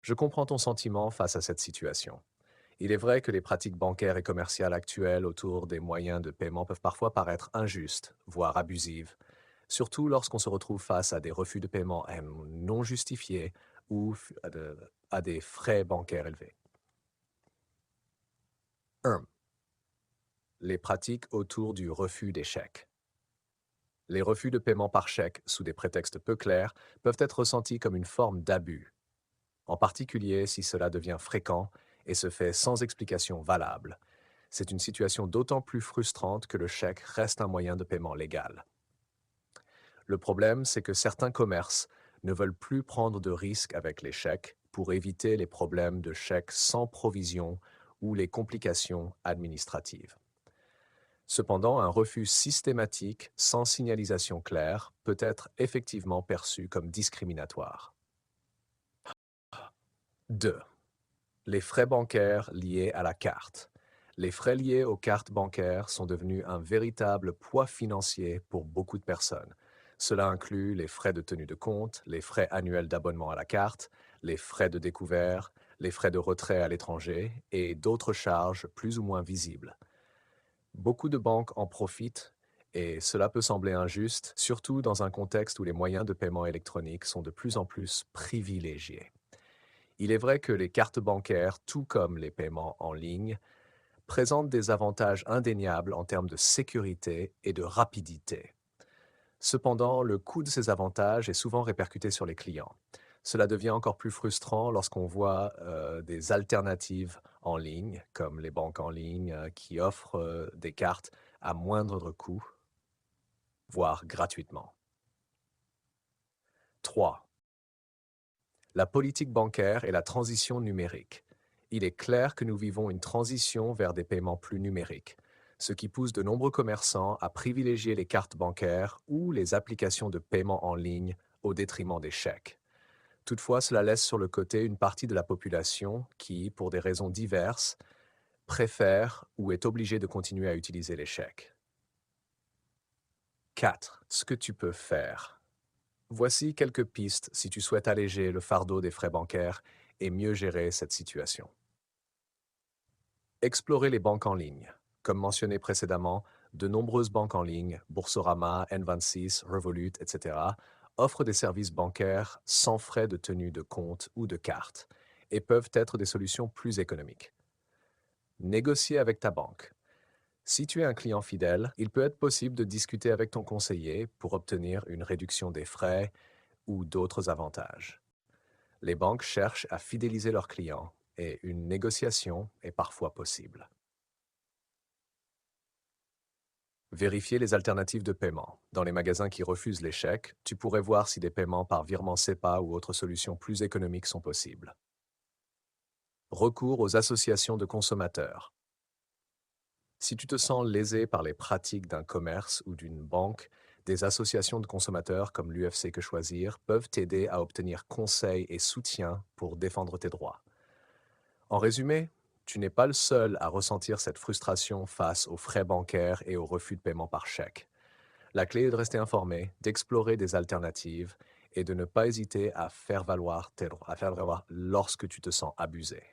Je comprends ton sentiment face à cette situation. Il est vrai que les pratiques bancaires et commerciales actuelles autour des moyens de paiement peuvent parfois paraître injustes, voire abusives, surtout lorsqu'on se retrouve face à des refus de paiement non justifiés ou à des frais bancaires élevés. 1. Les pratiques autour du refus des chèques. Les refus de paiement par chèque, sous des prétextes peu clairs, peuvent être ressentis comme une forme d'abus, en particulier si cela devient fréquent et se fait sans explication valable. C'est une situation d'autant plus frustrante que le chèque reste un moyen de paiement légal. Le problème, c'est que certains commerces ne veulent plus prendre de risques avec les chèques pour éviter les problèmes de chèques sans provision ou les complications administratives. Cependant, un refus systématique, sans signalisation claire, peut être effectivement perçu comme discriminatoire. 2. Les frais bancaires liés à la carte. Les frais liés aux cartes bancaires sont devenus un véritable poids financier pour beaucoup de personnes. Cela inclut les frais de tenue de compte, les frais annuels d'abonnement à la carte, les frais de découvert, les frais de retrait à l'étranger et d'autres charges plus ou moins visibles. Beaucoup de banques en profitent et cela peut sembler injuste, surtout dans un contexte où les moyens de paiement électronique sont de plus en plus privilégiés. Il est vrai que les cartes bancaires, tout comme les paiements en ligne, présentent des avantages indéniables en termes de sécurité et de rapidité. Cependant, le coût de ces avantages est souvent répercuté sur les clients. Cela devient encore plus frustrant lorsqu'on voit des alternatives en ligne, comme les banques en ligne, qui offrent des cartes à moindre coût, voire gratuitement. 3. La politique bancaire et la transition numérique. Il est clair que nous vivons une transition vers des paiements plus numériques, ce qui pousse de nombreux commerçants à privilégier les cartes bancaires ou les applications de paiement en ligne au détriment des chèques. Toutefois, cela laisse sur le côté une partie de la population qui, pour des raisons diverses, préfère ou est obligée de continuer à utiliser les chèques. 4. Ce que tu peux faire. Voici quelques pistes si tu souhaites alléger le fardeau des frais bancaires et mieux gérer cette situation. Explorer les banques en ligne. Comme mentionné précédemment, de nombreuses banques en ligne, Boursorama, N26, Revolut, etc., offrent des services bancaires sans frais de tenue de compte ou de carte et peuvent être des solutions plus économiques. Négocier avec ta banque. Si tu es un client fidèle, il peut être possible de discuter avec ton conseiller pour obtenir une réduction des frais ou d'autres avantages. Les banques cherchent à fidéliser leurs clients et une négociation est parfois possible. Vérifier les alternatives de paiement. Dans les magasins qui refusent les chèques, tu pourrais voir si des paiements par virement SEPA ou autres solutions plus économiques sont possibles. Recours aux associations de consommateurs. Si tu te sens lésé par les pratiques d'un commerce ou d'une banque, des associations de consommateurs comme l'UFC Que Choisir peuvent t'aider à obtenir conseil et soutien pour défendre tes droits. En résumé, tu n'es pas le seul à ressentir cette frustration face aux frais bancaires et aux refus de paiement par chèque. La clé est de rester informé, d'explorer des alternatives et de ne pas hésiter à faire valoir tes droits, à faire valoir lorsque tu te sens abusé.